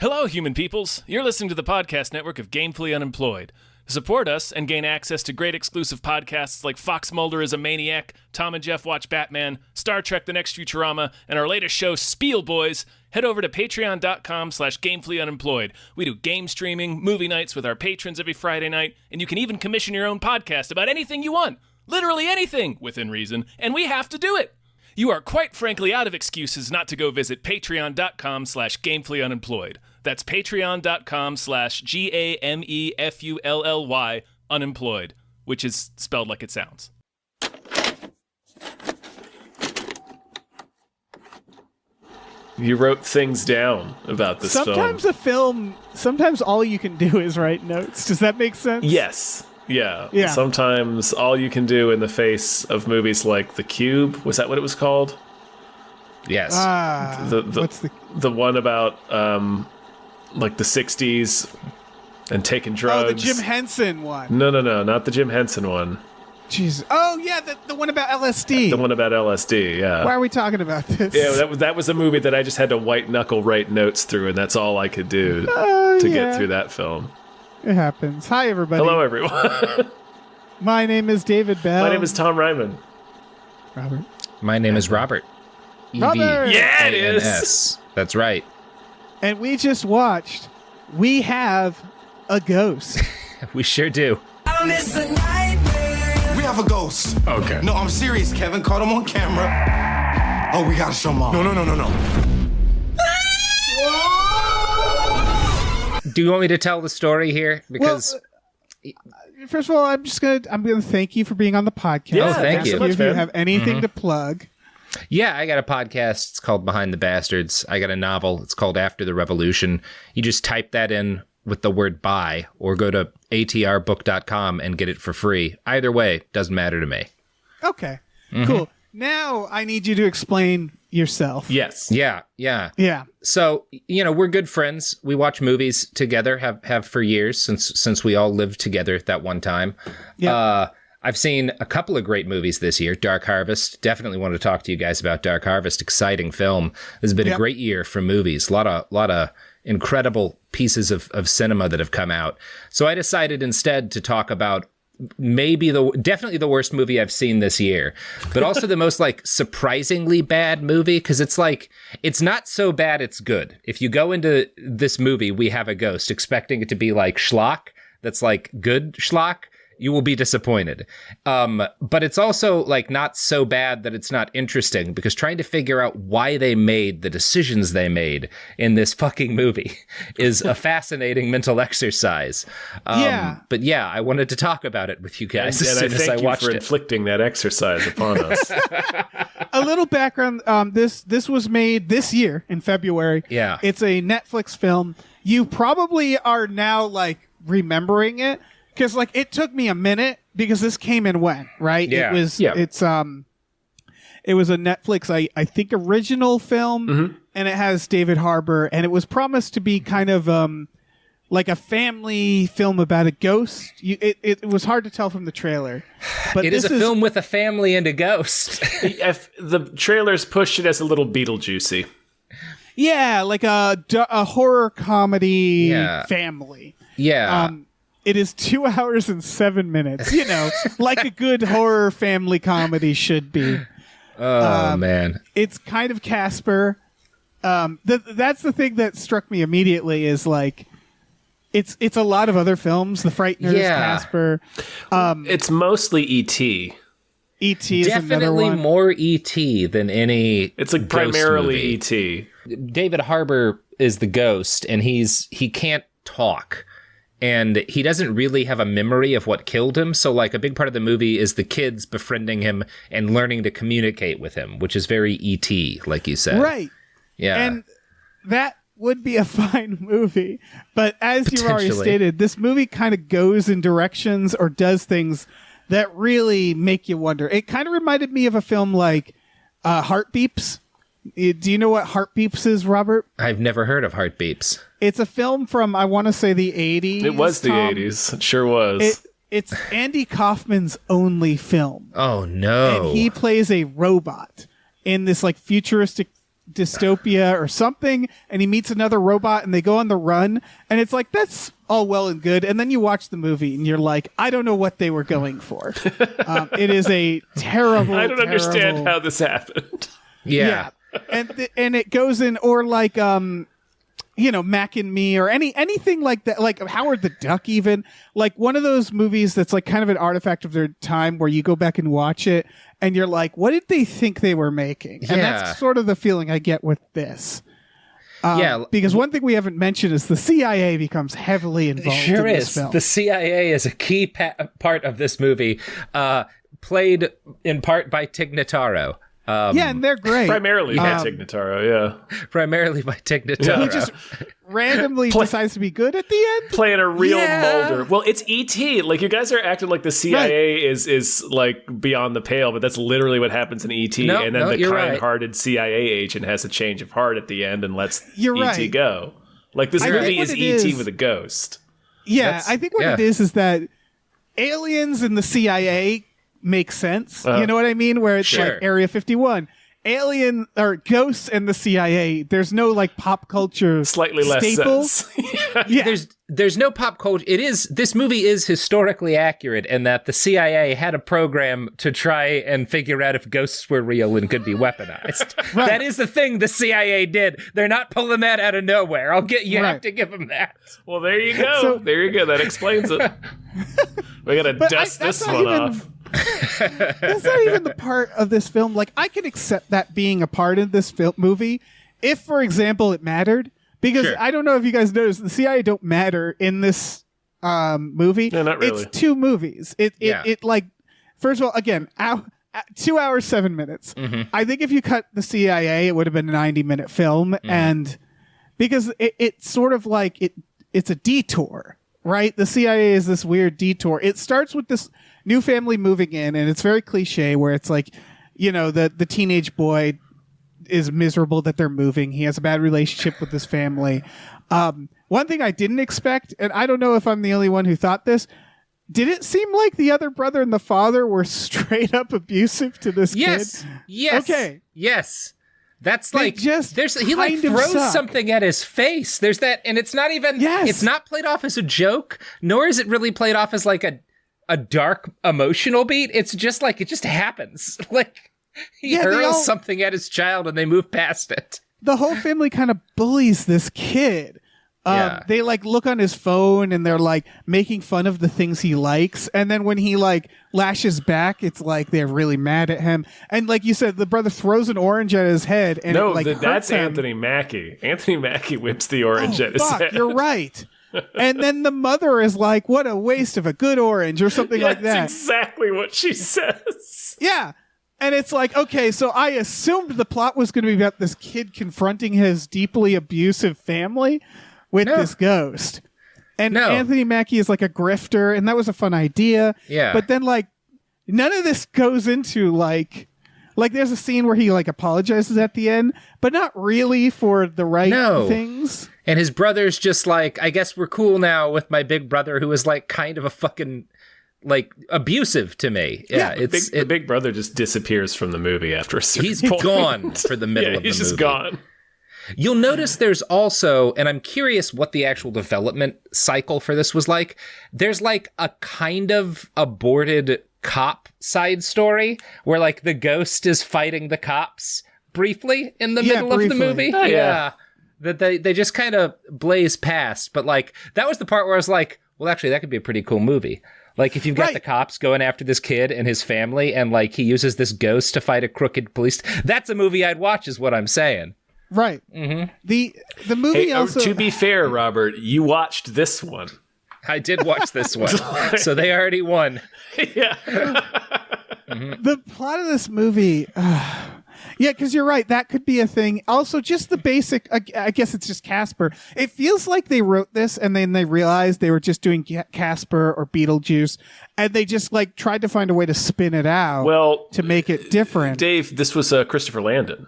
Hello, human peoples. You're listening to the podcast network of Gamefully Unemployed. To support us and gain access to great exclusive podcasts like Fox Mulder is a Maniac, Tom and Jeff Watch Batman, Star Trek The Next Futurama, and our latest show, Spiel Boys, head over to patreon.com/gamefullyunemployed. We do game streaming, movie nights with our patrons every Friday night, and you can even commission your own podcast about anything you want. Literally anything, within reason, and we have to do it. You are quite frankly out of excuses not to go visit patreon.com/gamefullyunemployed. That's patreon.com/GAMEFULLY unemployed, which is spelled like it sounds. You wrote things down about this film. Sometimes all you can do is write notes. Does that make sense? Yes. Yeah. Sometimes all you can do in the face of movies like The Cube, was that what it was called? Yes. The one about like the 60s and taking drugs. Oh, the Jim Henson one. No, not the Jim Henson one. Jesus. Oh, yeah, the one about LSD. The one about LSD, yeah. Why are we talking about this? Yeah, that was a movie that I just had to white knuckle write notes through, and that's all I could do to get through that film. It happens. Hi, everybody. Hello, everyone. My name is David Bell. My name is Tom Ryman. Robert. My name is Robert. Robert! Yeah, it is. EVANS. That's right. And we just watched We Have a Ghost. We sure do. We have a ghost. Okay. No, I'm serious, Kevin. Caught him on camera. Oh, we gotta show Mom. No. Do you want me to tell the story here? Because first of all, I'm gonna thank you for being on the podcast. Yeah, thank you. so much, If you man. have anything to plug. yeah, I got a podcast. It's called Behind the Bastards. I got a novel. It's called After the Revolution. You just type that in with the word buy or go to atrbook.com and get it for free. Either way, doesn't matter to me. Okay, cool. Now I need you to explain yourself. Yes. Yeah. So, we're good friends. We watch movies together, have for years since we all lived together at that one time. Yeah. I've seen a couple of great movies this year. Dark Harvest. Definitely want to talk to you guys about Dark Harvest. Exciting film. This has been a great year for movies. A lot of incredible pieces of cinema that have come out. So I decided instead to talk about definitely the worst movie I've seen this year, but also the most surprisingly bad movie, because it's not so bad it's good. If you go into this movie, We Have a Ghost, expecting it to be like schlock, that's good schlock, you will be disappointed. But it's also not so bad that it's not interesting, because trying to figure out why they made the decisions they made in this fucking movie is a fascinating mental exercise. But yeah, I wanted to talk about it with you guys as soon as I watched it. Thank you for inflicting that exercise upon us. A little background. This was made this year in February. Yeah. It's a Netflix film. You probably are now remembering it. Because it took me a minute, because this came and went, right? Yeah. It was it was a Netflix I think original film, and it has David Harbour, and it was promised to be kind of like a family film about a ghost. It was hard to tell from the trailer, but it is a film with a family and a ghost. The trailers pushed it as a little Beetlejuicy. Yeah, like a horror comedy family. Yeah. It is 2 hours and 7 minutes, like a good horror family comedy should be. Oh, man. It's kind of Casper. That's the thing that struck me immediately is it's a lot of other films. The Frighteners, Casper. It's mostly E.T. E.T. is another Definitely one. more E.T. than any It's ghost primarily movie. E.T. David Harbour is the ghost, and he can't talk. And he doesn't really have a memory of what killed him. So, a big part of the movie is the kids befriending him and learning to communicate with him, which is very E.T., like you said. Right. Yeah. And that would be a fine movie. But as you already stated, this movie kind of goes in directions or does things that really make you wonder. It kind of reminded me of a film like Heart Beeps. Do you know what Heart Beeps is, Robert? I've never heard of Heart Beeps. It's a film from, I want to say, the 80s. It was the Tom. 80s. It sure was. It's Andy Kaufman's only film. Oh, no. And he plays a robot in this futuristic dystopia or something, and he meets another robot and they go on the run, and it's like, that's all well and good, and then you watch the movie and you're like, I don't know what they were going for. It is a terrible, I don't understand how this happened. Yeah. And it goes in, or like Mac and Me, or anything like that, like Howard the Duck, even like one of those movies that's like kind of an artifact of their time, where you go back and watch it and you're like, what did they think they were making? And that's sort of the feeling I get with this. Because one thing we haven't mentioned is the CIA becomes heavily involved in this film. The CIA is a key part of this movie, played in part by Tig Notaro. And they're great. Primarily by Tig Notaro, Primarily by Tig Notaro. He just randomly decides to be good at the end? Playing a real Mulder. Well, it's E.T. Like, you guys are acting like the CIA is like beyond the pale, but that's literally what happens in E.T. And then the kind-hearted CIA agent has a change of heart at the end and lets E.T. go. Like, this movie is E.T. with a ghost. Yeah, I think what it is that aliens and the CIA make sense. You know what I mean? Where it's like Area 51. Alien or ghosts and the CIA, there's no like pop culture slightly staple. Less sense. There's no pop culture. This movie is historically accurate in that the CIA had a program to try and figure out if ghosts were real and could be weaponized. That is the thing the CIA did. They're not pulling that out of nowhere. Have to give them that. Well, there you go. There you go. That explains it. We gotta dust this one off. That's not even the part of this film. Like, I could accept that being a part of this movie if, for example, it mattered. Because I don't know if you guys noticed, the CIA don't matter in this movie. No, not really. It's two movies. It like, first of all, again, 2 hours, 7 minutes. Mm-hmm. I think if you cut the CIA, it would have been a 90-minute film. Mm-hmm. And because it's sort of like, it's a detour, right? The CIA is this weird detour. It starts with this new family moving in, and it's very cliche, where it's like, the teenage boy is miserable that they're moving. He has a bad relationship with his family. One thing I didn't expect, and I don't know if I'm the only one who thought this, did it seem like the other brother and the father were straight up abusive to this kid? Yes. Okay. Yes. That's like, he like throws something at his face. There's that, and it's not even, it's not played off as a joke, nor is it really played off as like a dark emotional beat. It's just like, it just happens. Like, he hurls something at his child and they move past it. The whole family kind of bullies this kid. They like look on his phone and they're like making fun of the things he likes. And then when he like lashes back, it's like they're really mad at him. And like you said, the brother throws an orange at his head. And that's Anthony Mackie. Anthony Mackie whips the orange at his head. You're right. And then the mother is like, what a waste of a good orange, or something like that. That's exactly what she says. Yeah. And it's like, okay, so I assumed the plot was going to be about this kid confronting his deeply abusive family with this ghost. And Anthony Mackie is like a grifter, and that was a fun idea. Yeah. But then like none of this goes into like there's a scene where he like apologizes at the end, but not really for the right things. And his brother's just like, I guess we're cool now with my big brother, who is like kind of a fucking like abusive to me. Yeah, the big brother just disappears from the movie after a certain point. He's gone for the middle of the movie. He's just gone. You'll notice there's also, and I'm curious what the actual development cycle for this was like, there's like a kind of aborted cop side story where like the ghost is fighting the cops briefly in the middle of the movie. Oh, yeah. That they just kind of blaze past. But like, that was the part where I was like, well, actually, that could be a pretty cool movie. Like, if you've got the cops going after this kid and his family, and like he uses this ghost to fight a crooked police, that's a movie I'd watch, is what I'm saying. Right. Mm-hmm. The movie also... To be fair, Robert, you watched this one. I did watch this one. So they already won. Yeah. Mm-hmm. The plot of this movie... yeah, because you're right. That could be a thing. Also, just the basic... I guess it's just Casper. It feels like they wrote this and then they realized they were just doing Casper or Beetlejuice, and they just like tried to find a way to spin it out to make it different. Dave, this was Christopher Landon.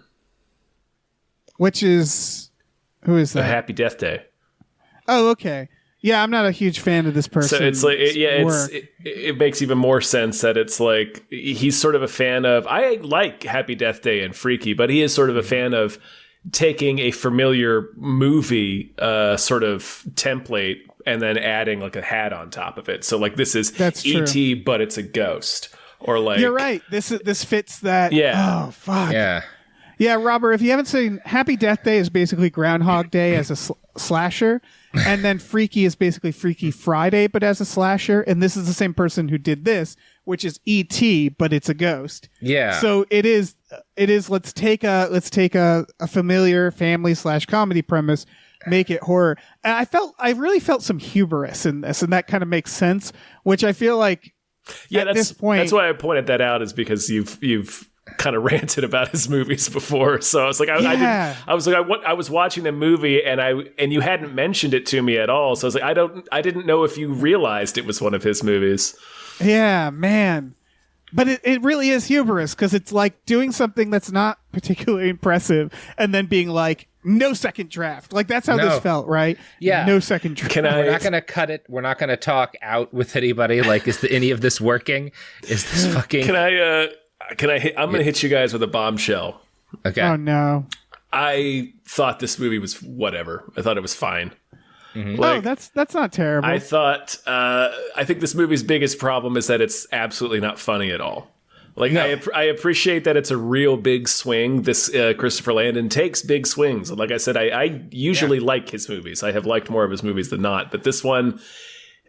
Which is... Who is that? A Happy Death Day. Oh, okay. Yeah, I'm not a huge fan of this person. So it's like, it makes even more sense that it's like he's sort of a fan of. I like Happy Death Day and Freaky, but he is sort of a fan of taking a familiar movie sort of template and then adding like a hat on top of it. So like this is E.T., but it's a ghost. Or like you're right. This fits that. Yeah. Oh fuck. Yeah. Yeah, Robert. If you haven't seen, Happy Death Day is basically Groundhog Day as a slasher, and then Freaky is basically Freaky Friday, but as a slasher. And this is the same person who did this, which is E.T., but it's a ghost. Yeah. So it is. Let's take a familiar family / comedy premise, make it horror. And I really felt some hubris in this, and that kind of makes sense. Which I feel like. Yeah, at this point, that's why I pointed that out, is because you've kind of ranted about his movies before. So I was like, I was watching the movie and you hadn't mentioned it to me at all. So I was like, I didn't know if you realized it was one of his movies. Yeah, man. But it really is hubris, because it's like doing something that's not particularly impressive and then being like, no second draft. Like, that's how this felt, right? Yeah. No second draft. We're not going to cut it. We're not going to talk out with anybody. Like, is any of this working? Is this fucking... I'm going to hit you guys with a bombshell. Okay. Oh, no. I thought this movie was whatever. I thought it was fine. Mm-hmm. Like, that's not terrible. I thought, I think this movie's biggest problem is that it's absolutely not funny at all. Like, no. I appreciate that it's a real big swing. This Christopher Landon takes big swings. And like I said, I usually like his movies. I have liked more of his movies than not. But this one,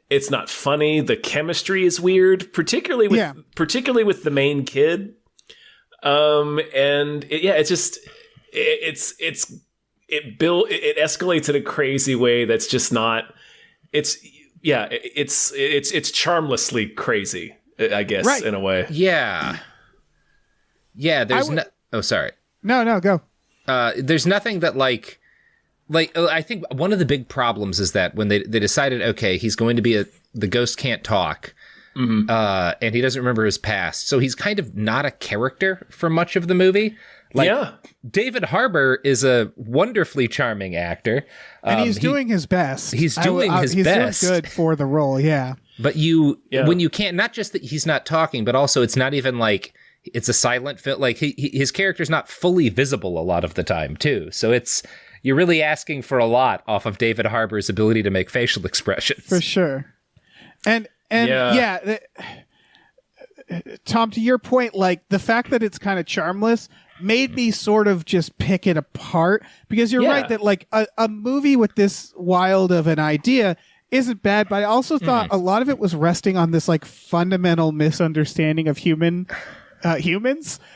it's not funny. The chemistry is weird, particularly with the main kid. It escalates in a crazy way that's just not. It's charmlessly crazy, I guess, in a way. Yeah. Yeah, there's sorry. No, go. There's nothing that like I think one of the big problems is that when they decided, okay, he's going to be the ghost can't talk, and he doesn't remember his past, so he's kind of not a character for much of the movie. Like, David Harbour is a wonderfully charming actor. And he's doing his best. He's doing his best. He's doing good for the role, yeah. But when you can't, not just that he's not talking, but also it's not even like it's a silent film. Like his character's not fully visible a lot of the time, too. So you're really asking for a lot off of David Harbour's ability to make facial expressions. For sure. And Tom, to your point, like the fact that it's kind of charmless made me sort of just pick it apart, because you're right that like a movie with this wild of an idea isn't bad, but I also thought a lot of it was resting on this like fundamental misunderstanding of humans.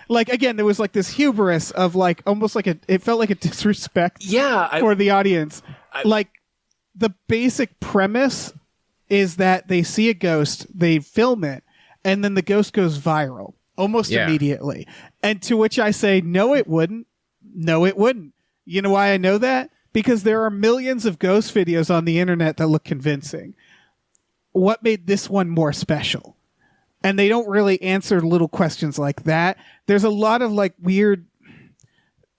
Like, again, there was like this hubris of like almost like it felt like a disrespect for the audience. Like the basic premise is that they see a ghost, they film it, and then the ghost goes viral almost immediately. And to which I say, no, it wouldn't. No, it wouldn't. You know why I know that? Because there are millions of ghost videos on the internet that look convincing. What made this one more special? And they don't really answer little questions like that. There's a lot of like weird,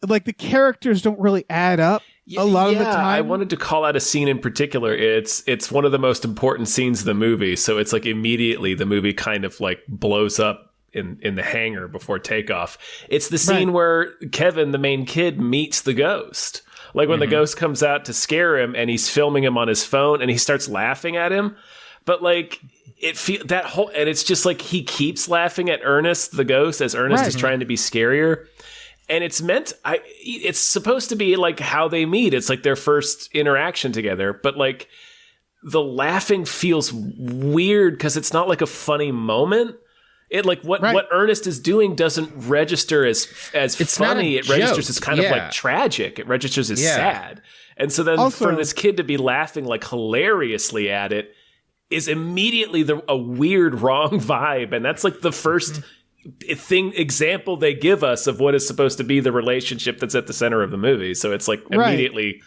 like the characters don't really add up a lot of the time. I wanted to call out a scene in particular. It's one of the most important scenes of the movie. So it's like immediately the movie kind of like blows up in the hangar before takeoff. It's the scene where Kevin, the main kid, meets the ghost. Like when the ghost comes out to scare him and he's filming him on his phone and he starts laughing at him. But like and it's just like he keeps laughing at Ernest, the ghost, as Ernest is trying to be scarier. And it's supposed to be like how they meet. It's like their first interaction together. But like the laughing feels weird because it's not like a funny moment. It like what Ernest is doing doesn't register as it's funny. It registers as kind of like tragic. It registers as sad. And so then also, for this kid to be laughing like hilariously at it is immediately a weird wrong vibe. And that's like the first example they give us of what is supposed to be the relationship that's at the center of the movie. So it's like immediately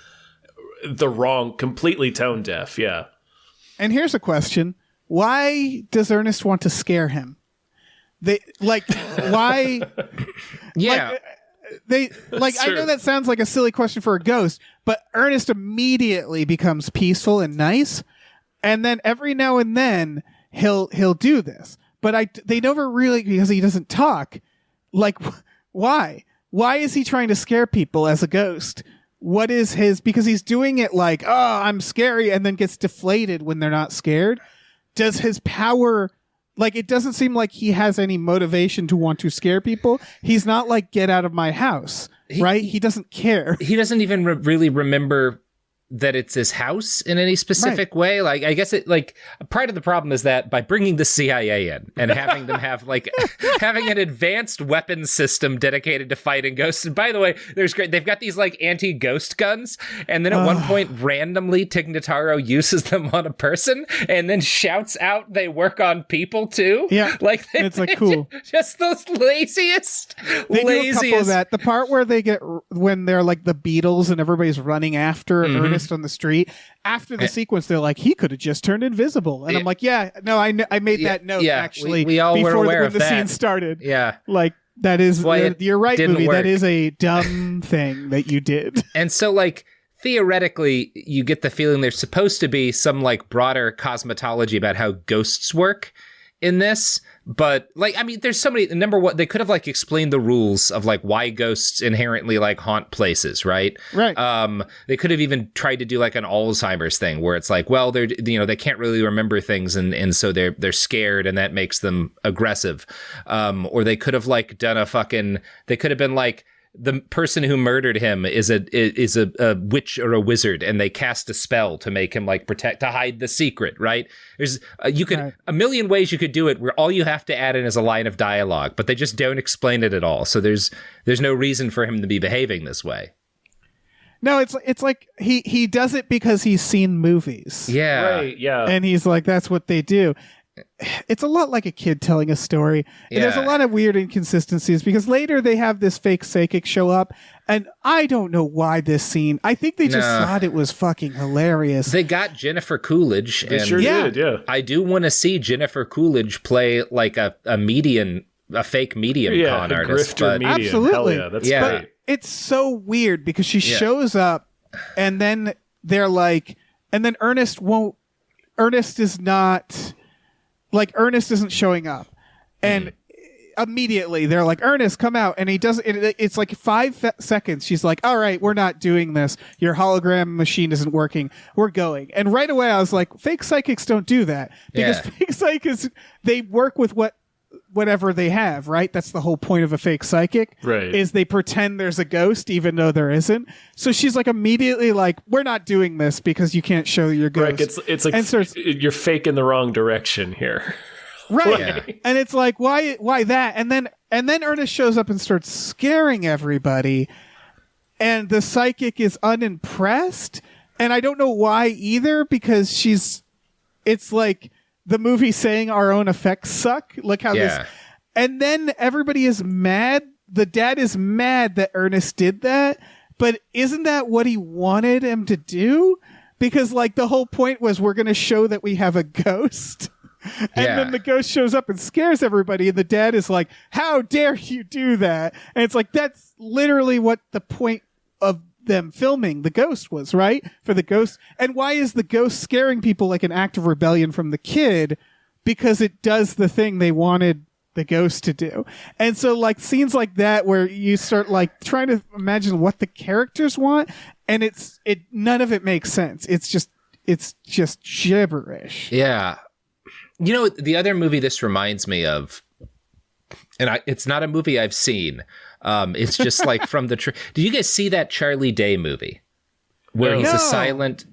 the wrong, completely tone deaf. Yeah. And here's a question. Why does Ernest want to scare him? Why? Yeah. I know that sounds like a silly question for a ghost, but Ernest immediately becomes peaceful and nice, and then every now and then he'll do this. But they never really, because he doesn't talk. Like, why? why is he trying to scare people as a ghost? What is his, because he's doing it like, oh, I'm scary, and then gets deflated when they're not scared. Does his power, like, it doesn't seem like he has any motivation to want to scare people. He's not like, get out of my house, right? He doesn't care. He doesn't even really remember that it's his house in any specific way. Like, I guess it, like, part of the problem is that by bringing the CIA in and having them have like having an advanced weapons system dedicated to fighting ghosts. And by the way, they've got these like anti-ghost guns, and then at one point randomly Tig Notaro uses them on a person and then shouts out they work on people too. Yeah, like it's like cool. Just those laziest. They do a couple of that. The part where they get, when they're like the Beatles and everybody's running after Ernest on the street, after the sequence, they're like, he could have just turned invisible, and I'm like, yeah, no, I made that note actually. We all before were aware when of the that scene started. Yeah, like that is you're right, movie. Work. That is a dumb thing that you did. And so, like, theoretically, you get the feeling there's supposed to be some like broader cosmetology about how ghosts work in this. But like, I mean, there's so many. Number one, they could have like explained the rules of like why ghosts inherently like haunt places, right? Right. They could have even tried to do like an Alzheimer's thing where it's like, well, they're, you know, they can't really remember things, and so they're scared, and that makes them aggressive. Or they could have like done they could have been like, the person who murdered him is a witch or a wizard, and they cast a spell to make him like to hide the secret, right? There's a million ways you could do it, where all you have to add in is a line of dialogue, but they just don't explain it at all. So there's no reason for him to be behaving this way. No, it's like he does it because he's seen movies. Yeah. Right, yeah. And he's like, that's what they do. It's a lot like a kid telling a story. And there's a lot of weird inconsistencies, because later they have this fake psychic show up, and I don't know why this scene. I think they just thought it was fucking hilarious. They got Jennifer Coolidge. They sure did, yeah. I do want to see Jennifer Coolidge play like a fake medium con artist. Grifter medium. Absolutely. Hell yeah, that's great. But it's so weird because she shows up, and then they're like, and then Ernest isn't showing up, and immediately they're like, Ernest, come out, and he doesn't. It's like 5 seconds. She's like, all right, we're not doing this. Your hologram machine isn't working. We're going. And right away I was like, fake psychics don't do that, because fake psychics, they work with whatever they have, right? That's the whole point of a fake psychic, right? Is they pretend there's a ghost even though there isn't. So she's like immediately like, we're not doing this because you can't show your ghost. Right, it's like you're fake in the wrong direction here. Right. Yeah. And it's like, why that? And then Ernest shows up and starts scaring everybody, and the psychic is unimpressed. And I don't know why either, because it's like the movie saying our own effects suck. Look how this, and then everybody is mad. The dad is mad that Ernest did that, but isn't that what he wanted him to do? Because like the whole point was, we're going to show that we have a ghost. And then the ghost shows up and scares everybody, and the dad is like, how dare you do that? And it's like, that's literally what the point of them filming the ghost was, right? For the ghost. And why is the ghost scaring people like an act of rebellion from the kid? Because it does the thing they wanted the ghost to do. And so like scenes like that where you start like trying to imagine what the characters want, and none of it makes sense. It's just gibberish. Yeah. You know, the other movie this reminds me of, and it's not a movie I've seen. It's just like from the... Did you guys see that Charlie Day movie? Where he's a silent...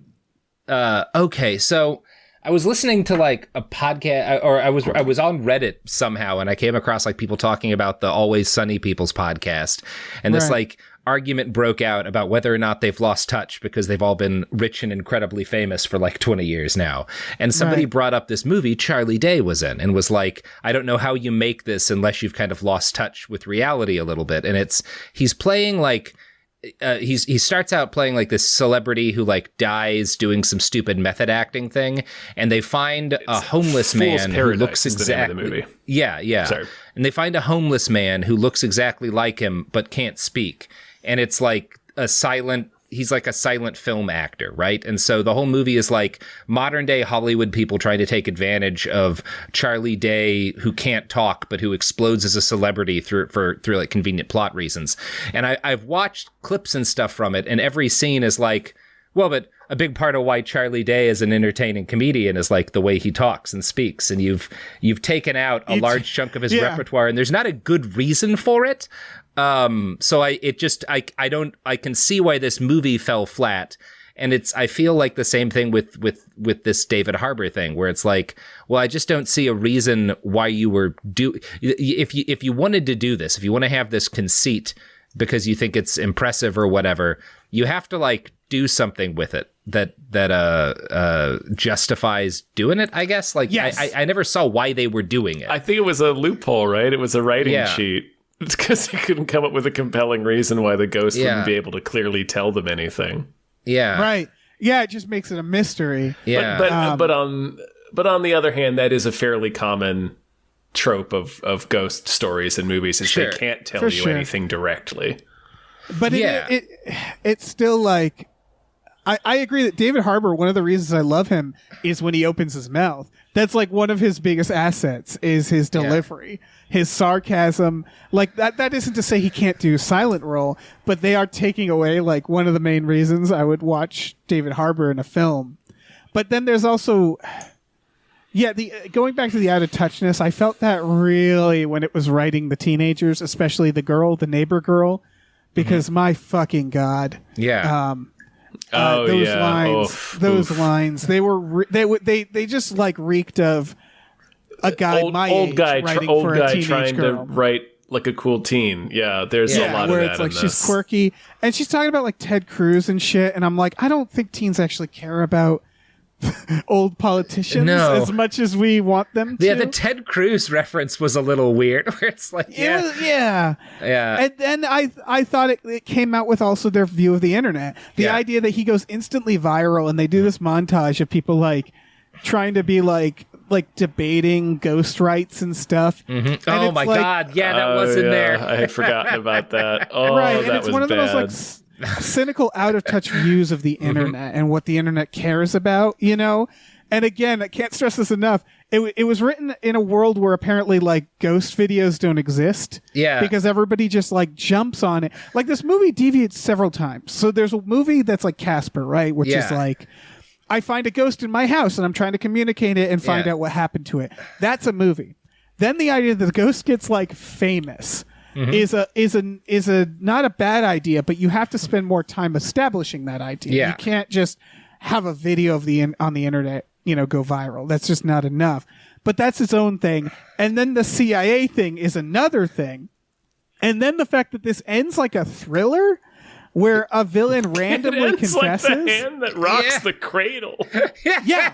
Okay, so I was listening to like a podcast, or I was on Reddit somehow, and I came across like people talking about the Always Sunny People's podcast, and this like argument broke out about whether or not they've lost touch because they've all been rich and incredibly famous for like 20 years now. And somebody brought up this movie Charlie Day was in, and was like, I don't know how you make this unless you've kind of lost touch with reality a little bit. And he's playing like, he starts out playing like this celebrity who like dies doing some stupid method acting thing, and they find a homeless man who looks exactly the movie. Yeah. Sorry. And they find a homeless man who looks exactly like him but can't speak. And it's like a silent like a silent film actor, right? And so the whole movie is like modern day Hollywood people trying to take advantage of Charlie Day, who can't talk but who explodes as a celebrity through like convenient plot reasons. And I've watched clips and stuff from it, and every scene is like, well, but a big part of why Charlie Day is an entertaining comedian is like the way he talks and speaks, and you've taken out a large chunk of his repertoire, and there's not a good reason for it. So I can see why this movie fell flat, and I feel like the same thing with this David Harbour thing, where it's like, well, I just don't see a reason why you were if you wanted to do this, if you want to have this conceit because you think it's impressive or whatever, you have to like do something with it that justifies doing it, I guess. Like, yes. I never saw why they were doing it. I think it was a loophole, right? It was a writing cheat. It's because he couldn't come up with a compelling reason why the ghost wouldn't be able to clearly tell them anything. Yeah. Right. Yeah, it just makes it a mystery. Yeah. But on the other hand, that is a fairly common trope of ghost stories in movies, is they can't tell you anything directly. But it's still like, I agree that David Harbour, one of the reasons I love him is when he opens his mouth. That's like one of his biggest assets is his delivery, his sarcasm. Like that isn't to say he can't do silent role, but they are taking away like one of the main reasons I would watch David Harbour in a film. But then there's also, going back to the out of touchness, I felt that really when it was writing the teenagers, especially the neighbor girl, because my fucking God. Yeah. Those lines, they just like reeked of a guy old guy trying to write like a cool teen. Yeah, there's a lot of that. Where it's like she's quirky and she's talking about like Ted Cruz and shit, and I'm like, I don't think teens actually care about old politicians as much as we want them to. Yeah, the Ted Cruz reference was a little weird, where it's like, yeah. And then I thought it came out with also their view of the internet. The idea that he goes instantly viral, and they do this montage of people like trying to be like debating ghost rights and stuff. Mm-hmm. Oh my God, that was in there. I had forgotten about that. Oh, right, that and it's was one of bad. those like cynical, out of touch views of the internet and what the internet cares about, you know? And again, I can't stress this enough. It was written in a world where apparently like ghost videos don't exist. Yeah. Because everybody just like jumps on it. Like this movie deviates several times. So there's a movie that's like Casper, right? Which is like, I find a ghost in my house and I'm trying to communicate it and find out what happened to it. That's a movie. Then the idea that the ghost gets like famous is a not a bad idea, but you have to spend more time establishing that idea. Yeah. You can't just have a video of on the internet, go viral. That's just not enough. But that's its own thing. And then the CIA thing is another thing. And then the fact that this ends like a thriller where a villain randomly confesses. Like the hand that rocks the cradle. Yeah.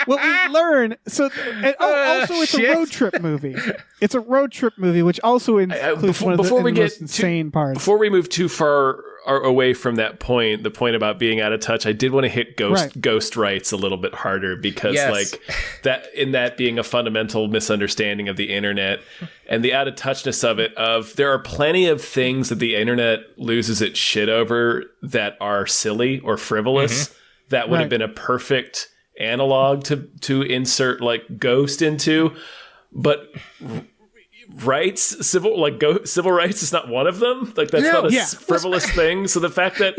Well, we learn. So, also, it's a road trip movie. It's a road trip movie, which also includes one of the most insane parts. Before we move too far away from that point, the point about being out of touch, I did want to hit ghost rights a little bit harder, because like that being a fundamental misunderstanding of the internet and the out of touchness of it. There are plenty of things that the internet loses its shit over that are silly or frivolous that would have been a perfect analog to insert like ghost into, but civil rights is not one of them. Like that's not a frivolous thing. So the fact that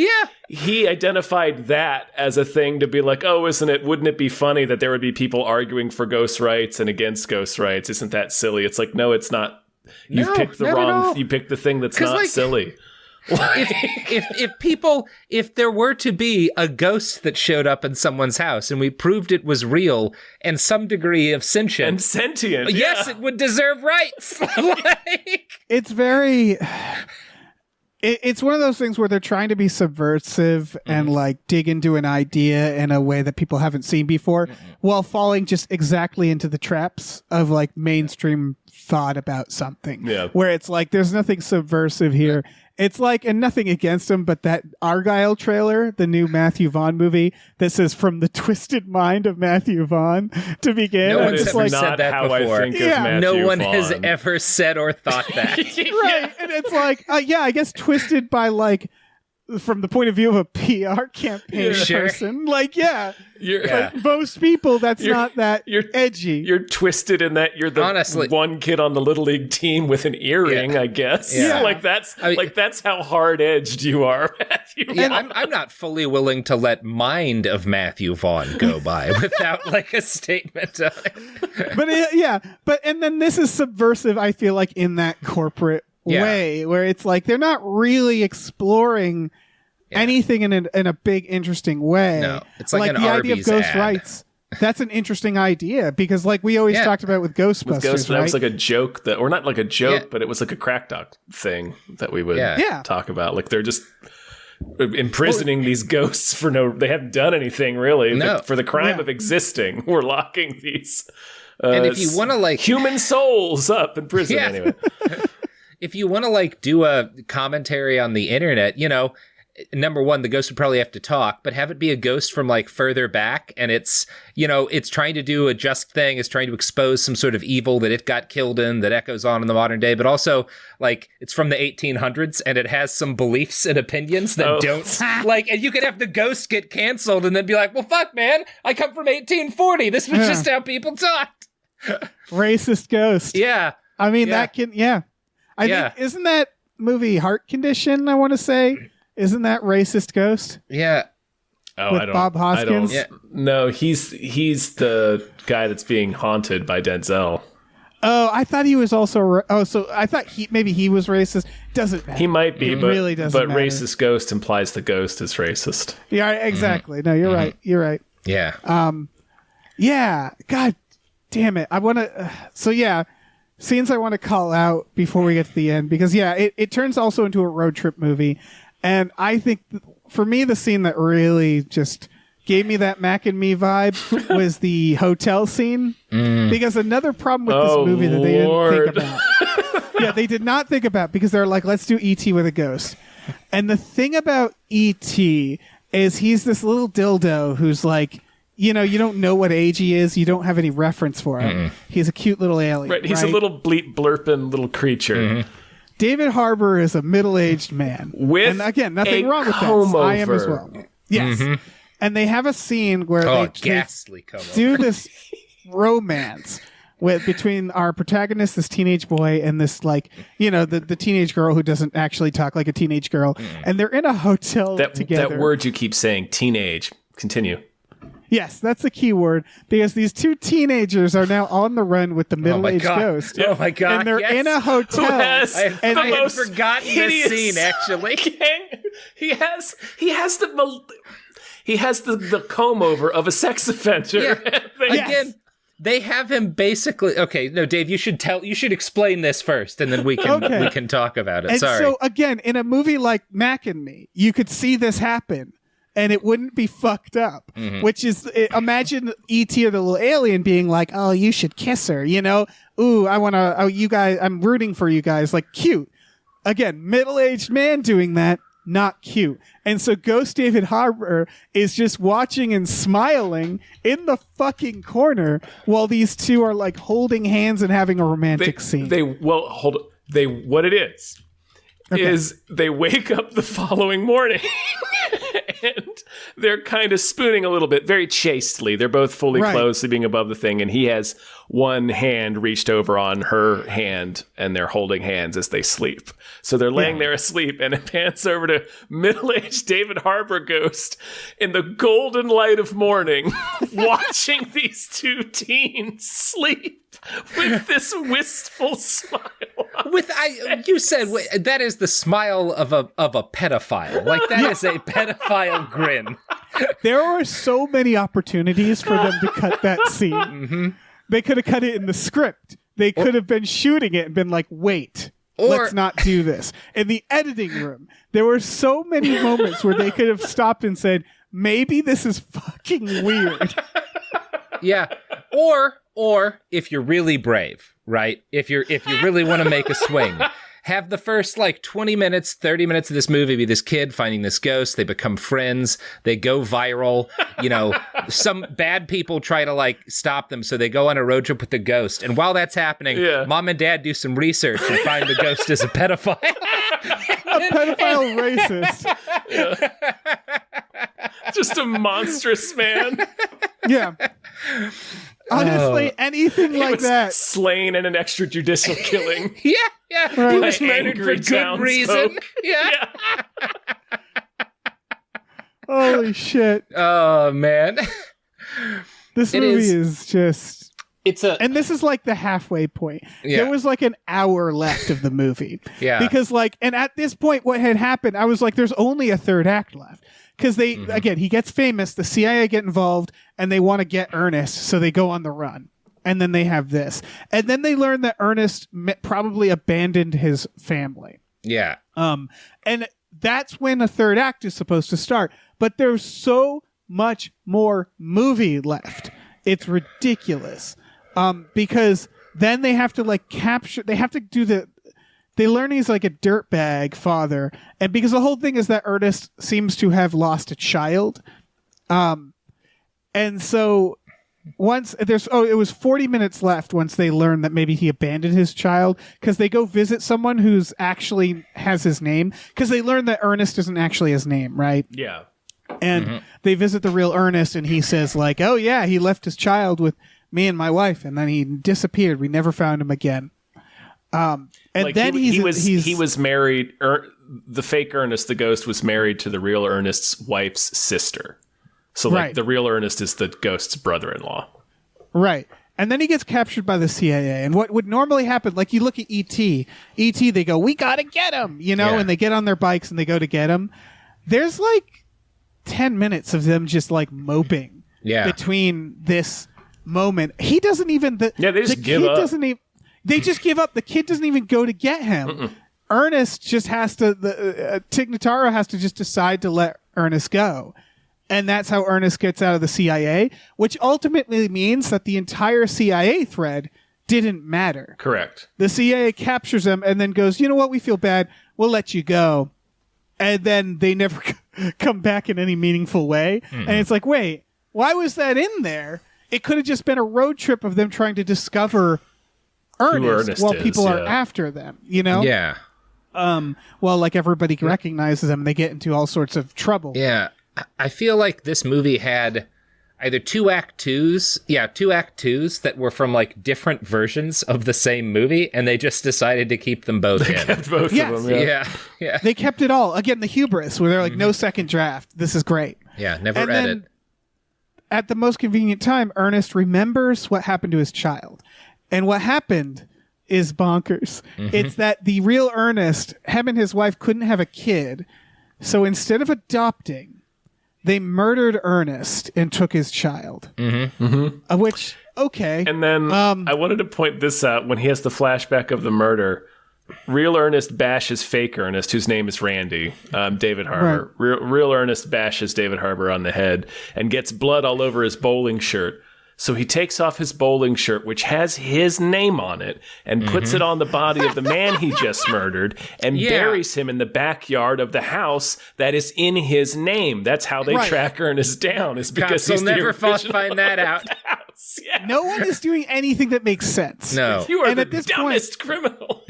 he identified that as a thing to be like, oh, wouldn't it be funny that there would be people arguing for ghost rights and against ghost rights? Isn't that silly? It's like, no, it's not. You picked the thing that's not silly. If there were to be a ghost that showed up in someone's house and we proved it was real and some degree of sentient, yes, it would deserve rights. It's very. It's one of those things where they're trying to be subversive and like dig into an idea in a way that people haven't seen before, while falling just exactly into the traps of like mainstream thought about something. Yeah. Where it's like there's nothing subversive here. It's like, and nothing against him, but that Argyle trailer, the new Matthew Vaughn movie that says "From the Twisted Mind of Matthew Vaughn" to begin. No one has like, said that before. No one has ever said or thought that. Right. And it's like, I guess twisted by like from the point of view of a PR campaign person, like, but most people, that's not that edgy. You're twisted in that you're the one kid on the Little League team with an earring, I guess. Yeah. Like that's how hard edged you are, Matthew. Yeah, I'm not fully willing to let Mind of Matthew Vaughn go by without like a statement of it. But and then this is subversive, I feel like, in that corporate way, where it's like they're not really exploring anything in a big interesting way. No, it's like an the Arby's idea of ghost ad. rights. That's an interesting idea because, like we always talked about with Ghostbusters, that was like a joke or not like a joke, but it was like a crack talk thing that we would talk about. Like they're just imprisoning these ghosts for they haven't done anything really for the crime of existing. We're locking these. And if you want to like human souls up in prison anyway. If you want to like do a commentary on the internet, number one, the ghost would probably have to talk, but have it be a ghost from like further back. And it's, it's trying to do a just thing. It's trying to expose some sort of evil that it got killed in that echoes on in the modern day. But also like it's from the 1800s and it has some beliefs and opinions that don't like, and you could have the ghost get canceled and then be like, well, fuck, man, I come from 1840. This was just how people talked. Racist ghost. Yeah. I mean, that can, I think, isn't that movie Heart Condition, I want to say? Isn't that Racist Ghost? Yeah. Oh, with Bob Hoskins? No, he's the guy that's being haunted by Denzel. Oh, I thought he was also... so I thought maybe he was racist. Doesn't matter. He might be, but really doesn't matter. Racist ghost implies the ghost is racist. Yeah, exactly. No, you're right. You're right. Yeah. Yeah. God damn it. I want to... scenes I want to call out before we get to the end, because it turns also into a road trip movie, and I think for me the scene that really just gave me that Mac and Me vibe was the hotel scene, because another problem with this movie that they didn't think about, they did not think about, because they're like, let's do E.T. with a ghost, and the thing about E.T. is he's this little dildo who's like, you don't know what age he is. You don't have any reference for him. He's a cute little alien. Right. He's a little bleep blurping little creature. David Harbour is a middle-aged man. And again, nothing wrong with that. I am as well. Yes. And they have a scene where they do this romance between our protagonist, this teenage boy, and this the teenage girl who doesn't actually talk like a teenage girl. And they're in a hotel together. That word you keep saying, teenage. Continue. Yes, that's the key word, because these two teenagers are now on the run with the middle-aged ghost. Oh my God! And they're in a hotel. I had forgotten this scene. Actually, he has the comb over of a sex offender. Yeah. Again, they have him basically. Okay, no, Dave, you should explain this first, and then we can talk about it. And sorry. So again, in a movie like Mac and Me, you could see this happen. And it wouldn't be fucked up, which is, imagine E.T. or the little alien being like, oh, you should kiss her, Ooh, I want to, you guys, I'm rooting for you guys, like cute. Again, middle-aged man doing that, not cute. And so Ghost David Harbour is just watching and smiling in the fucking corner while these two are like holding hands and having a romantic scene. What it is they wake up the following morning and they're kind of spooning a little bit, very chastely. They're both fully clothed, sleeping above the thing, and he has one hand reached over on her hand, and they're holding hands as they sleep. So they're laying there asleep, and it pans over to middle-aged David Harbour Ghost in the golden light of morning, watching these two teens sleep with this wistful smile. You said that is the smile of a pedophile. Like that is a pedophile grin. There are so many opportunities for them to cut that scene. They could have cut it in the script. They could have been shooting it and been like, wait, let's not do this. In the editing room, there were so many moments where they could have stopped and said, maybe this is fucking weird. Yeah. Or if you're really brave, right? If you really want to make a swing, have the first 20 minutes, 30 minutes of this movie be this kid finding this ghost. They become friends. They go viral. Some bad people try to stop them. So they go on a road trip with the ghost. And while that's happening, mom and dad do some research and find the ghost is a pedophile. pedophile racist. Just a monstrous man. Yeah. Honestly, anything like that. Slain in an extrajudicial killing. Yeah. Right. He was murdered for good reason. Yeah. Holy shit. Oh, man. This movie is just... And this is like the halfway point. Yeah. There was like an hour left of the movie. Yeah. Because and at this point, what had happened, I was like, there's only a third act left. Because again, he gets famous, the CIA get involved, and they want to get Ernest, so they go on the run. And then they have this. And then they learn that Ernest probably abandoned his family. Yeah. And that's when a third act is supposed to start. But there's so much more movie left. It's ridiculous. Because then they have to they learn he's like a dirtbag father. And because the whole thing is that Ernest seems to have lost a child. And so once it was 40 minutes left once they learn that maybe he abandoned his child, because they go visit someone who's actually has his name, because they learn that Ernest isn't actually his name, right? Yeah. And they visit the real Ernest, and he says like, oh yeah, he left his child with me and my wife, and then he disappeared. We never found him again. And like then he was married. The fake Ernest, the ghost, was married to the real Ernest's wife's sister. So like the real Ernest is the ghost's brother-in-law. Right. And then he gets captured by the CIA. And what would normally happen, like you look at E.T., they go, we got to get him, and they get on their bikes and they go to get him. There's like 10 minutes of them just like moping between this moment. He doesn't even... they just give up. They just give up. The kid doesn't even go to get him. Ernest just has to... Tig Notaro has to just decide to let Ernest go. And that's how Ernest gets out of the CIA, which ultimately means that the entire CIA thread didn't matter. Correct. The CIA captures him and then goes, you know what? We feel bad. We'll let you go. And then they never come back in any meaningful way. And it's like, wait, why was that in there? It could have just been a road trip of them trying to discover Ernest while people are after them, Yeah. Well, like everybody recognizes them, they get into all sorts of trouble. Yeah. I feel like this movie had either two act twos that were from like different versions of the same movie, and they just decided to keep them both in. Kept both of them, yeah. They kept it all. Again, the hubris, where they're like, no second draft. This is great. Yeah, never and edit. Then, at the most convenient time, Ernest remembers what happened to his child. And what happened is bonkers. It's that the real Ernest, him and his wife couldn't have a kid. So instead of adopting, they murdered Ernest and took his child. Of which, okay. And then I wanted to point this out. When he has the flashback of the murder, real Ernest bashes fake Ernest, whose name is Randy, David Harbour. Right. Real Ernest bashes David Harbour on the head and gets blood all over his bowling shirt. So he takes off his bowling shirt, which has his name on it, and puts it on the body of the man he just murdered and buries him in the backyard of the house that is in his name. That's how they track Ernest down, is because he's the original find that out. Yeah. No one is doing anything that makes sense. No. You are the dumbest criminal.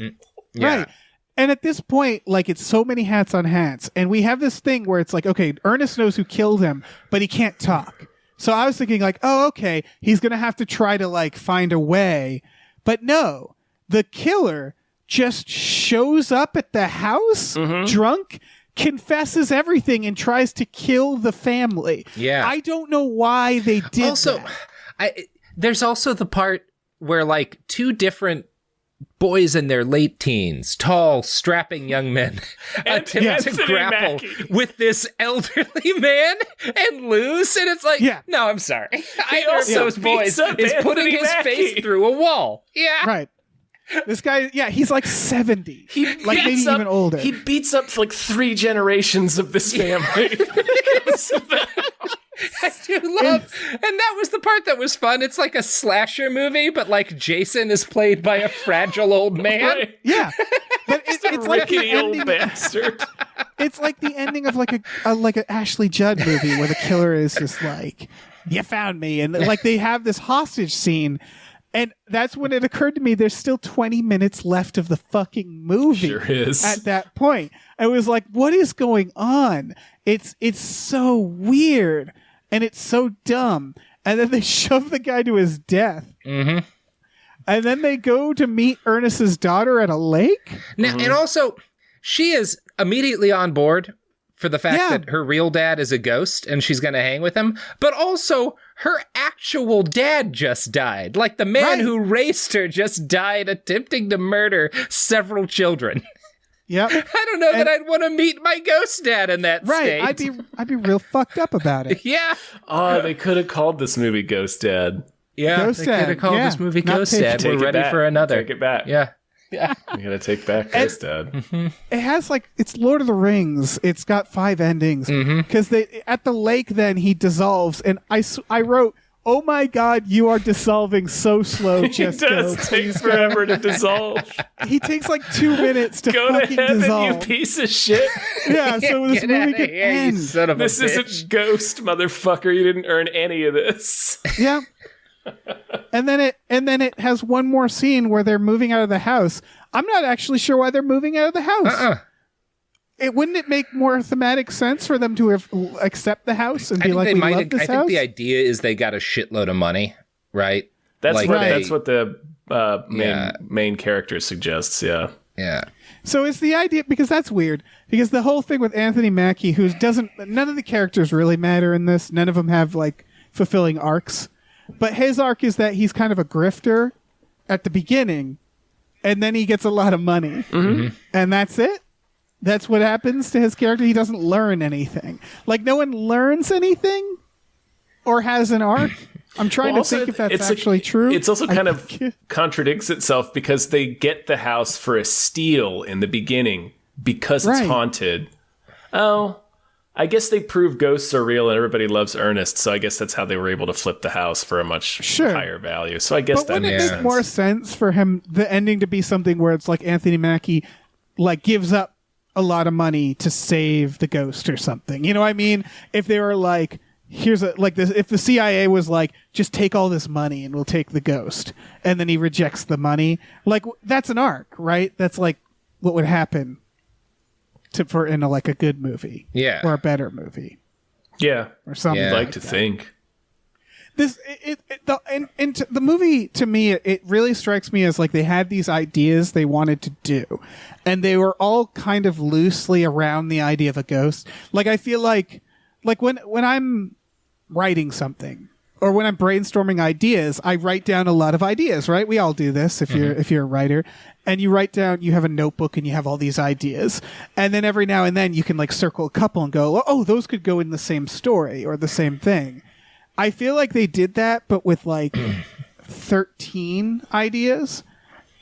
Yeah. Right. And at this point, like, it's so many hats on hats. And we have this thing where it's like, okay, Ernest knows who killed him, but he can't talk. So I was thinking like, oh, okay, he's going to have to try to like find a way. But no, the killer just shows up at the house drunk, confesses everything, and tries to kill the family. Yeah. I don't know why they did that. There's also the part where like two different boys in their late teens, tall, strapping young men, attempt to grapple with this elderly man and lose. And it's like, no, I'm sorry. Either of those boys is putting his face through a wall. Yeah. Right. This guy, he's like 70. Maybe even older. He beats up like 3 generations of this family. I do love, and that was the part that was fun. It's like a slasher movie, but like Jason is played by a fragile old man. Right. Yeah, but it's like the old ending. Bastard. It's like the ending of like an Ashley Judd movie where the killer is just like, "You found me," and like they have this hostage scene, And that's when it occurred to me there's still 20 minutes left of the fucking movie. Sure is. At that point. I was like, what is going on? It's so weird and it's so dumb. And then they shove the guy to his death. Mm-hmm. And then they go to meet Ernest's daughter at a lake. Now, and also, she is immediately on board for the fact that her real dad is a ghost and she's going to hang with him. But also, her actual dad just died. Like, the man who raised her just died attempting to murder several children. Yep. I don't know that I'd want to meet my ghost dad in that state. I'd be real fucked up about it. Yeah. Oh, they could have called this movie Ghost Dad. Yeah, Ghost they Dad. could have called this movie Ghost Dad. Take We're it ready back. for another. Take it back. Yeah. Yeah. You gotta take back Ghost Dad. It has it's Lord of the Rings. It's got 5 endings because at the lake then he dissolves and I wrote, oh my God, you are dissolving so slow. Just It does take forever to dissolve. He takes 2 minutes to Go to fucking heaven, dissolve. you piece of shit. Yeah, so this Get movie outta could here, you end. son of a This bitch. isn't Ghost, motherfucker. You didn't earn any of this. Yeah. And then it has one more scene where they're moving out of the house. I'm not actually sure why they're moving out of the house. Wouldn't it make more thematic sense for them to accept the house and be like, we love this house? I think the idea is they got a shitload of money, right? That's what the main character suggests. Yeah. Yeah. So is the idea, because that's weird, because the whole thing with Anthony Mackie, none of the characters really matter in this. None of them have fulfilling arcs. But his arc is that he's kind of a grifter at the beginning, and then he gets a lot of money. Mm-hmm. And that's it. That's what happens to his character. He doesn't learn anything. No one learns anything or has an arc. I'm trying to think if that's actually true. It's also kind of contradicts itself because they get the house for a steal in the beginning because it's haunted. Oh, I guess they prove ghosts are real and everybody loves Ernest, so I guess that's how they were able to flip the house for a much higher value. So I guess that makes sense. Wouldn't it make more sense for him, the ending to be something where it's Anthony Mackie gives up a lot of money to save the ghost or something? You know what I mean? If they were here's if the CIA was just take all this money and we'll take the ghost, and then he rejects the money, that's an arc, right? That's what would happen in a good movie, or a better movie, or something. I'd like to think the movie, to me, it really strikes me as they had these ideas they wanted to do, and they were all kind of loosely around the idea of a ghost. I feel when I'm writing something or when I'm brainstorming ideas, I write down a lot of ideas, right? We all do this if you're a writer, and you write down, you have a notebook and you have all these ideas, and then every now and then you can circle a couple and go, oh, those could go in the same story or the same thing. I feel like they did that, but with 13 ideas,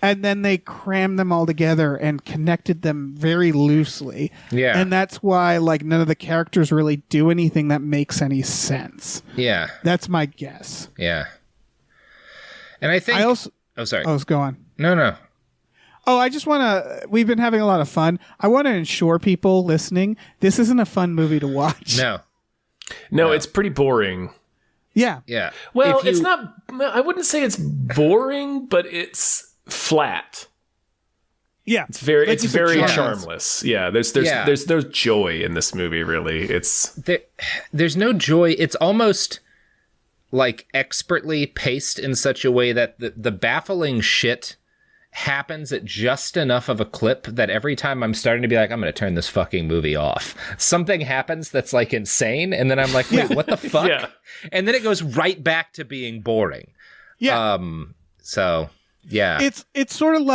and then they crammed them all together and connected them very loosely. Yeah. And that's why none of the characters really do anything that makes any sense. Yeah. That's my guess. Yeah. And I think... Oh, sorry. Oh, go on. No. Oh, I just want to... We've been having a lot of fun. I want to assure people listening, this isn't a fun movie to watch. No, it's pretty boring. Yeah. Yeah. Well, it's not... I wouldn't say it's boring, but it's flat. Yeah. It's very charmless. Yeah, there's joy in this movie, really. There's no joy. It's almost expertly paced in such a way that the baffling shit happens at just enough of a clip that every time I'm starting to be I'm going to turn this fucking movie off, something happens that's insane, and then I'm wait, what the fuck? Yeah. And then it goes right back to being boring. Yeah. So yeah, it's sort of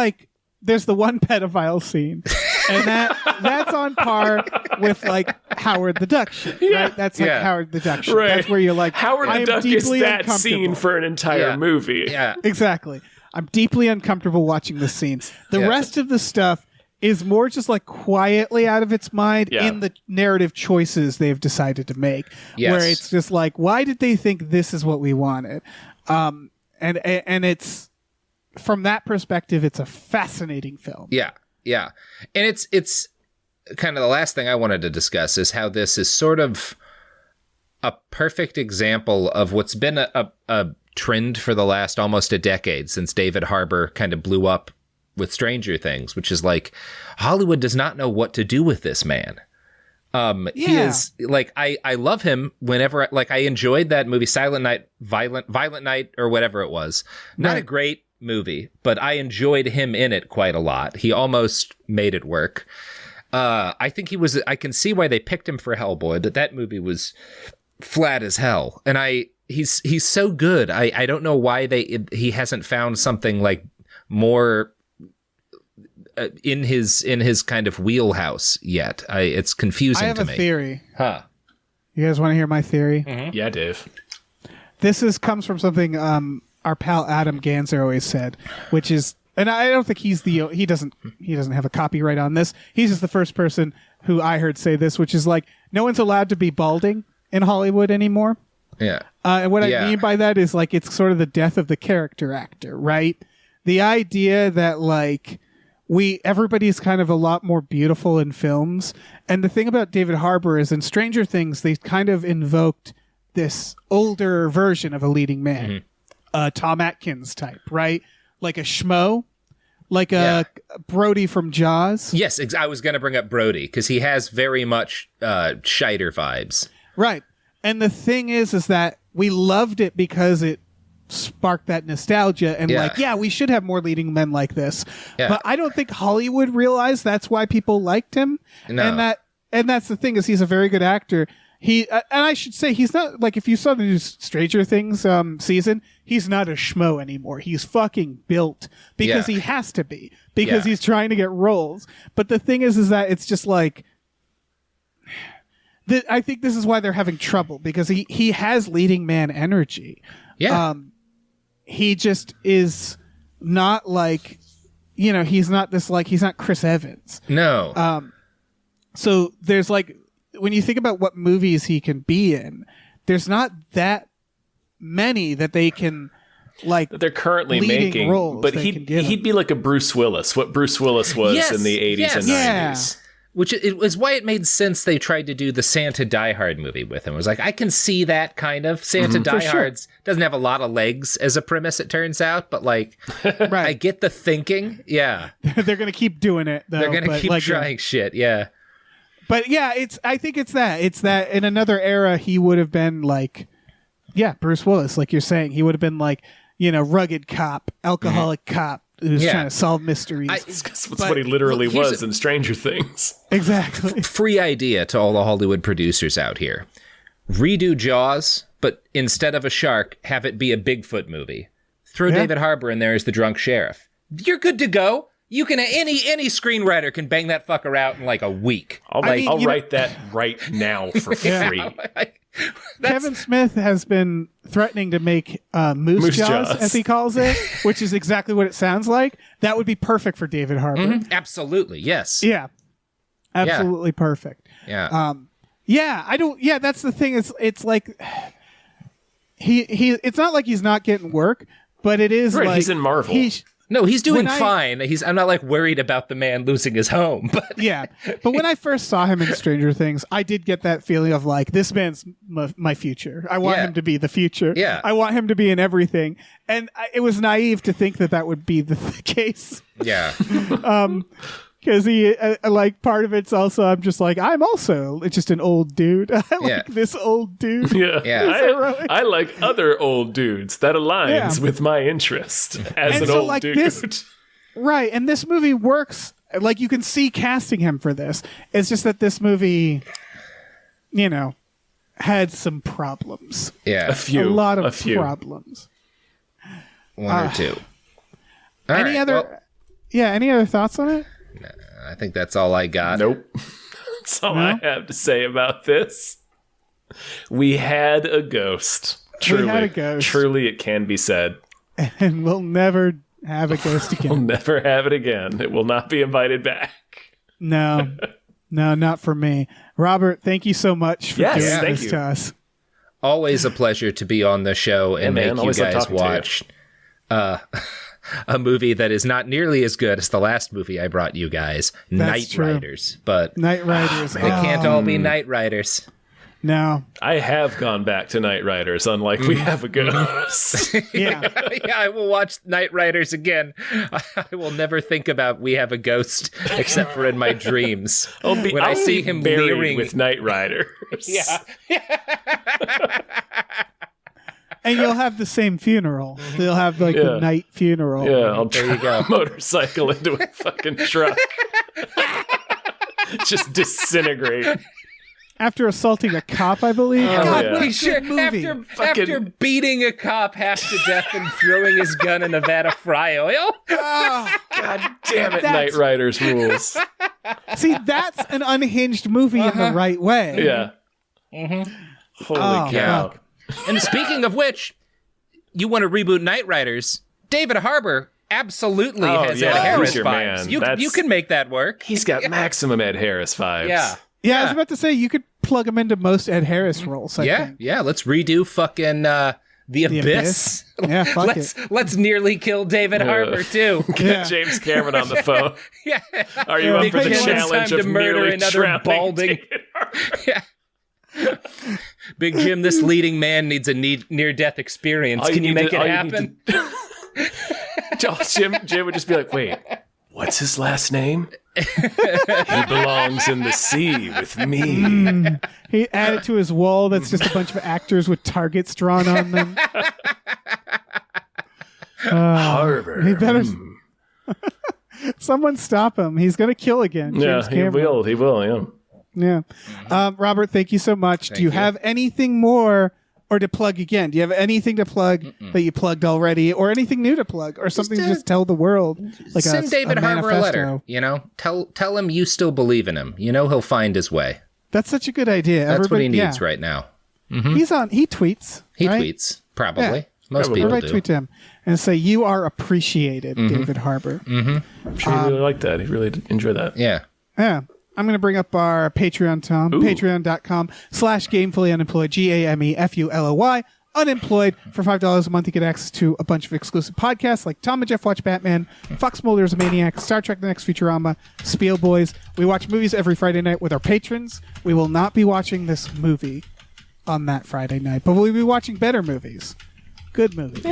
there's the one pedophile scene, and that's on par with Howard the Duck shit, right? That's Howard the Duck shit. Right. That's where you're Howard the Duck is that scene for an entire movie. Yeah, exactly. I'm deeply uncomfortable watching this scene. The rest of the stuff is more just quietly out of its mind in the narrative choices they've decided to make, where it's just why did they think this is what we wanted? And it's, from that perspective, it's a fascinating film. Yeah. And it's kind of the last thing I wanted to discuss is how this is sort of a perfect example of what's been a trend for the last almost a decade since David Harbour kind of blew up with Stranger Things, which is like Hollywood does not know what to do with this man. He is like, I love him whenever, like, I enjoyed that movie Silent Night, Violent Night, or whatever it was. Not a great movie, but I enjoyed him in it quite a lot. He almost made it work. I think I can see why they picked him for Hellboy, but that movie was flat as hell. And he's so good. I don't know why he hasn't found something like more in his kind of wheelhouse yet. It's confusing to me. I have a theory. Huh. You guys want to hear my theory? Mm-hmm. Yeah, Dave. This comes from something our pal Adam Ganzer always said, which is, and I don't think he doesn't have a copyright on this. He's just the first person who I heard say this, which is like, no one's allowed to be balding in Hollywood anymore. Yeah. And what I mean by that is like, it's sort of the death of the character actor, right? The idea that like, everybody's kind of a lot more beautiful in films. And the thing about David Harbour is in Stranger Things, they kind of invoked this older version of a leading man, Tom Atkins type, right? Like a schmo, like a Brody from Jaws. Yes, I was going to bring up Brody because he has very much Scheider vibes. Right. And the thing is that we loved it because it sparked that nostalgia and we should have more leading men like this. Yeah. But I don't think Hollywood realized that's why people liked him. No. And that's the thing is he's a very good actor. And I should say he's not like, if you saw the new Stranger Things season, he's not a schmo anymore. He's fucking built because he has to be because he's trying to get roles. But the thing is that it's just like, I think this is why they're having trouble because he has leading man energy. Yeah. He just is not like, he's not Chris Evans. No. So there's like, when you think about what movies he can be in, there's not that many that they can like. That they're currently making, but he'd be like a Bruce Willis. What Bruce Willis was in the 80s and 90s. Which it was why it made sense they tried to do the Santa Die Hard movie with him. It was like, I can see that kind of. Santa Die Hard's doesn't have a lot of legs as a premise, it turns out, but like, I get the thinking. Yeah. They're going to keep doing it, though. They're going to keep trying shit, yeah. But yeah, I think it's that. It's that in another era, he would have been like, Bruce Willis, like you're saying. He would have been like, rugged cop, alcoholic cop. Who's trying to solve mysteries. That's what he literally was in Stranger Things. Exactly. Free idea to all the Hollywood producers out here. Redo Jaws, but instead of a shark, have it be a Bigfoot movie. Throw David Harbour in there as the drunk sheriff. You're good to go. You can any screenwriter can bang that fucker out in like a week. I'll write that right now for free. Kevin Smith has been threatening to make Moose Jaws, as he calls it, which is exactly what it sounds like. That would be perfect for David Harbour. Mm-hmm. Absolutely, yes. Yeah, absolutely perfect. Yeah, that's the thing. It's like he. It's not like he's not getting work, but it is like he's in Marvel. No, he's doing fine. I'm not like worried about the man losing his home. But but when I first saw him in Stranger Things, I did get that feeling of like, this man's my future. I want him to be the future. Yeah. I want him to be in everything. And it was naive to think that would be the case. Yeah. Because he, like, part of it's also, I'm just like, I'm also just an old dude. I like this old dude. Yeah. I like other old dudes. That aligns with my interest as an old dude. Right. And this movie works. Like, you can see casting him for this. It's just that this movie, had some problems. Yeah. A lot of problems. One or two. Any other thoughts on it? I think that's all I got. Nope. That's all I have to say about this. We had a ghost. Truly, it can be said. And we'll never have a ghost again. We'll never have it again. It will not be invited back. No, not for me. Robert, thank you so much for doing this to us. Always a pleasure to be on the show and make you guys watch a movie that is not nearly as good as the last movie I brought you guys, Night Riders. But Night Riders. They can't all be Night Riders. No. I have gone back to Knight Riders, unlike We Have a Ghost. Yeah. Yeah, I will watch Knight Riders again. I will never think about We Have a Ghost except for in my dreams. When I see him leering with Knight Riders. Yeah. And you'll have the same funeral. They'll have like the night funeral. Yeah, I'll There you go. motorcycle into a fucking truck. Just disintegrate. After assaulting a cop, I believe. God, yeah. What a He sure, good movie. after beating a cop half to death and throwing his gun in Nevada fry oil. Oh, God damn it, Knight Riders rules. see, that's an unhinged movie in the right way. Yeah. Holy cow. fuck. And speaking of which, you want to reboot Knight Riders? David Harbour absolutely has Ed Harris he's your vibes. man. You can make that work. He's got maximum Ed Harris vibes. Yeah, I was about to say, you could plug him into most Ed Harris roles, I think. Yeah, let's redo fucking The Abyss. Yeah, fuck Let's nearly kill David Harbour, too. Get James Cameron on the phone. Yeah. Are you up for the Big Jim's challenge time of to murder nearly another drowning balding? David Harbour? Yeah. Big Jim, this leading man needs a near-death experience. Can you make it happen? Jim would just be like, wait, what's his last name? He belongs in the sea with me. He added to his wall that's just a bunch of actors with targets drawn on them. Harbour. He better... Someone stop him. He's going to kill again. James Cameron. He will, yeah. Yeah. Robert, thank you so much. Do you have anything more or to plug again? Do you have anything to plug that you plugged already or anything new to plug or something to just tell the world? Like send David Harbour a letter. manifesto? Tell him you still believe in him. He'll find his way. That's such a good idea. That's what he needs right now. Mm-hmm. He tweets. He right? tweets, probably. Yeah. Most people Everybody do. tweet to him and say, you are appreciated, David Harbour. I'm sure he really liked that. He really enjoyed that. Yeah. Yeah. I'm going to bring up our Patreon, Tom. Patreon.com/gamefullyunemployed. GAMEFULOY. Unemployed. For $5 a month, you get access to a bunch of exclusive podcasts like Tom and Jeff Watch Batman, Fox Mulder is a Maniac, Star Trek The Next Futurama, Spiel Boys. We watch movies every Friday night with our patrons. We will not be watching this movie on that Friday night, but we'll be watching better movies. Good movies.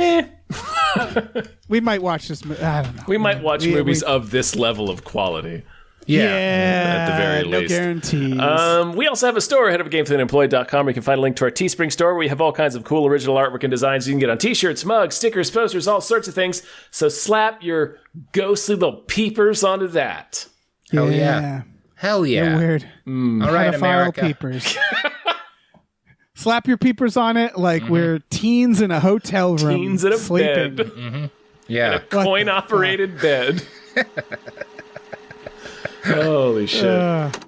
We might watch this movie. I don't know. We might watch movies of this level of quality. Yeah. At the very no least. guarantees. We also have a store ahead of GameFullyUnemployed.com where you can find a link to our Teespring store where we have all kinds of cool original artwork and designs you can get on t-shirts, mugs, stickers, posters, all sorts of things. So slap your ghostly little peepers onto that. Hell yeah. Hell yeah. They're weird. All right, Pedophile America. peepers. Slap your peepers on it like we're teens in a hotel room. Teens in a sleeping. bed. Yeah. Coin-operated bed. Holy shit.